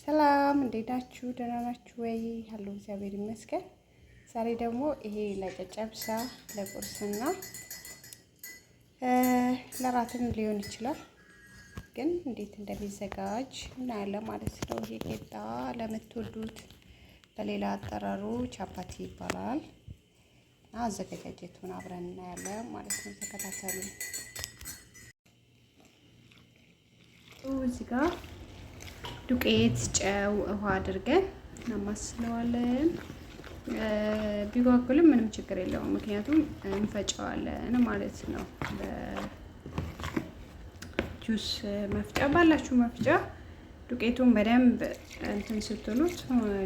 ሰላም እንዴት ናችሁ? ደህና ናችሁ ወይ? አለሁ እግዚአብሔር ይመስገን። ዛሬ ደግሞ ይሄ ለጨጨብሳ ለቁርስና ለራትም ሊሆን ይችላል፣ ግን እንዴት እንደሚዘጋጅ እናያለን ማለት ነው። ይሄ ቂጣ ለምትወዱት በሌላ አጠራሩ ቻፓቲ ይባላል። አዘገጃጀቱን አብረን እናያለን ማለት ነው። ተከታተሉ። እዚህ ጋር ዱቄት፣ ጨው፣ ውሃ አድርገን እናማስለዋለን። ቢጓጉልም ምንም ችግር የለውም፣ ምክንያቱም እንፈጨዋለን ማለት ነው። በጁስ መፍጫ ባላችሁ መፍጫ ዱቄቱን በደንብ እንትን ስትሉት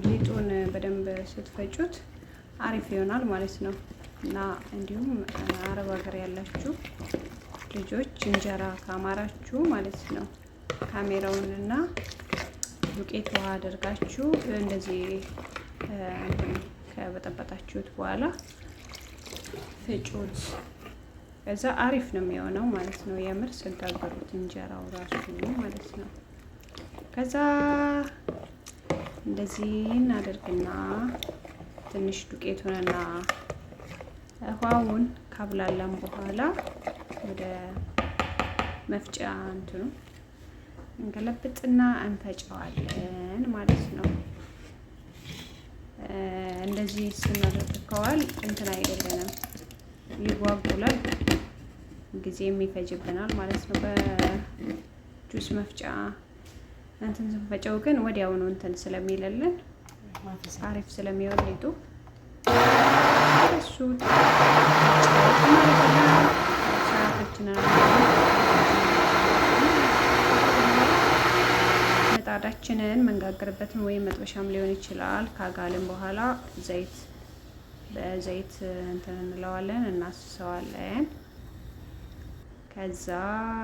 ሊጡን በደንብ ስትፈጩት አሪፍ ይሆናል ማለት ነው። እና እንዲሁም አረብ ሀገር ያላችሁ ልጆች እንጀራ ካማራችሁ ማለት ነው ካሜራውንና ዱቄት ውሃ አድርጋችሁ እንደዚህ ከበጠበጣችሁት በኋላ ፍጩት። ከዛ አሪፍ ነው የሚሆነው ማለት ነው። የምር ስጋገሩት እንጀራው ራሱ ማለት ነው። ከዛ እንደዚህ እናደርግና ትንሽ ዱቄቱንና ውሃውን ካብላላም በኋላ ወደ መፍጫ እንትኑ እንገለብጥና እንፈጨዋለን ማለት ነው። እንደዚህ ስናደርገዋል እንትን አይደለንም፣ ይጓጉላል፣ ጊዜም ይፈጅብናል ማለት ነው። በጁስ መፍጫ እንትን ስንፈጨው ግን ወዲያውኑ እንትን ስለሚለልን አሪፍ ስለሚሆን ሊጡ እሱ ምጣዳችንን መንጋገርበትን ወይም መጥበሻም ሊሆን ይችላል። ካጋልን በኋላ በዘይት እንትን እንለዋለን፣ እናስሰዋለን። ከዛ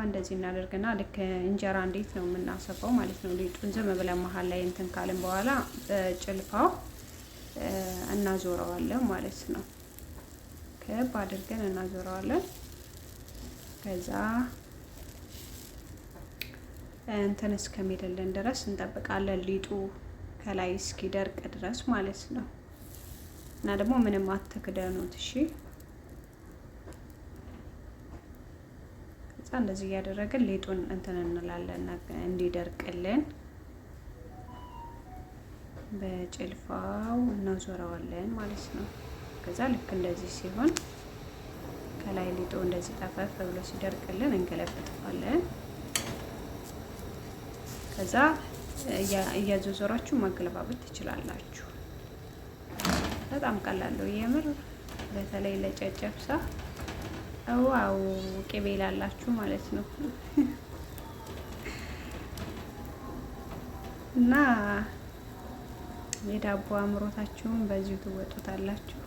እንደዚህ እናደርግና ልክ እንጀራ እንዴት ነው የምናሰፋው ማለት ነው። ሊጡን ዝም ብለን መሀል ላይ እንትን ካልን በኋላ በጭልፋው እናዞረዋለን ማለት ነው። ክብ አድርገን እናዞረዋለን። ከዛ እንትን እስከሚደለን ድረስ እንጠብቃለን፣ ሊጡ ከላይ እስኪደርቅ ድረስ ማለት ነው። እና ደግሞ ምንም አትክደኑት እሺ። ከዛ እንደዚህ እያደረግን ሊጡን እንትን እንላለን እንዲደርቅልን በጭልፋው እናዞረዋለን ማለት ነው። ከዛ ልክ እንደዚህ ሲሆን ከላይ ሊጡ እንደዚህ ጠፈፍ ብሎ ሲደርቅልን እንገለብጠዋለን። ከዛ እያዞዞራችሁ ማገለባበጥ ትችላላችሁ። በጣም ቀላል ነው የምር፣ በተለይ ለጨጨብሳ ዋው ቅቤ ላላችሁ ማለት ነው። እና የዳቦ አምሮታችሁን በዚሁ ትወጡታላችሁ።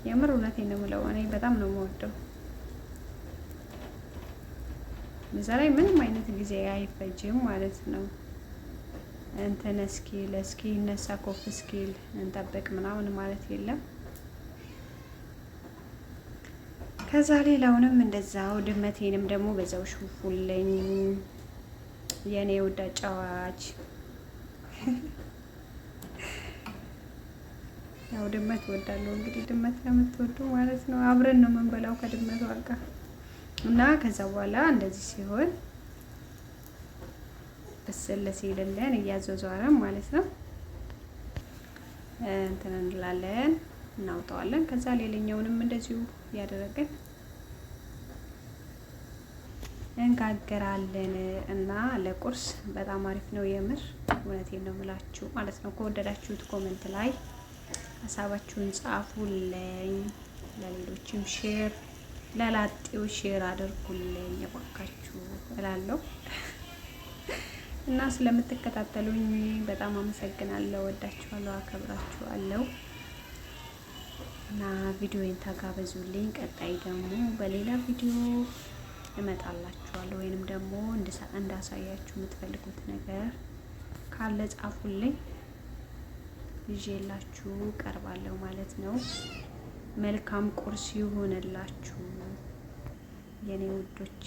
የምር እውነቴን ነው የምለው፣ እኔ በጣም ነው የምወደው። እዛ ላይ ምንም አይነት ጊዜ አይፈጅም ማለት ነው። እንትን እስኪ ይነሳ ኮፍ እስኪል እንጠብቅ ምናምን ማለት የለም። ከዛ ሌላውንም እንደዛው ድመቴንም ደግሞ በዛው ሹፉልኝ የኔ ውድ አጫዋች። ያው ድመት እወዳለሁ እንግዲህ፣ ድመት ለምትወዱ ማለት ነው አብረን ነው የምንበላው ከድመቷ ጋር። እና ከዛ በኋላ እንደዚህ ሲሆን በስል ሲልልን እያዘዟረን ማለት ነው እንትን እንላለን፣ እናውጣዋለን። ከዛ ሌላኛውንም እንደዚሁ እያደረግን እንጋገራለን። እና ለቁርስ በጣም አሪፍ ነው የምር፣ እውነቴን ነው የምላችሁ ማለት ነው። ከወደዳችሁት ኮሜንት ላይ ሀሳባችሁን ጻፉልኝ። ለሌሎችም ሼር ለላጤው ሼር አድርጉልኝ እባካችሁ እላለሁ። እና ስለምትከታተሉኝ በጣም አመሰግናለሁ። ወዳችኋለሁ፣ አከብራችኋለሁ። እና ቪዲዮዬን ተጋበዙልኝ። ቀጣይ ደግሞ በሌላ ቪዲዮ እመጣላችኋለሁ፣ ወይንም ደግሞ እንዳሳያችሁ የምትፈልጉት ነገር ካለ ጻፉልኝ፣ ይዤላችሁ ቀርባለሁ ማለት ነው። መልካም ቁርስ ይሁንላችሁ የኔ ውዶች፣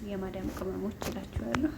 የማዳም ቅመሞች እላችኋለሁ።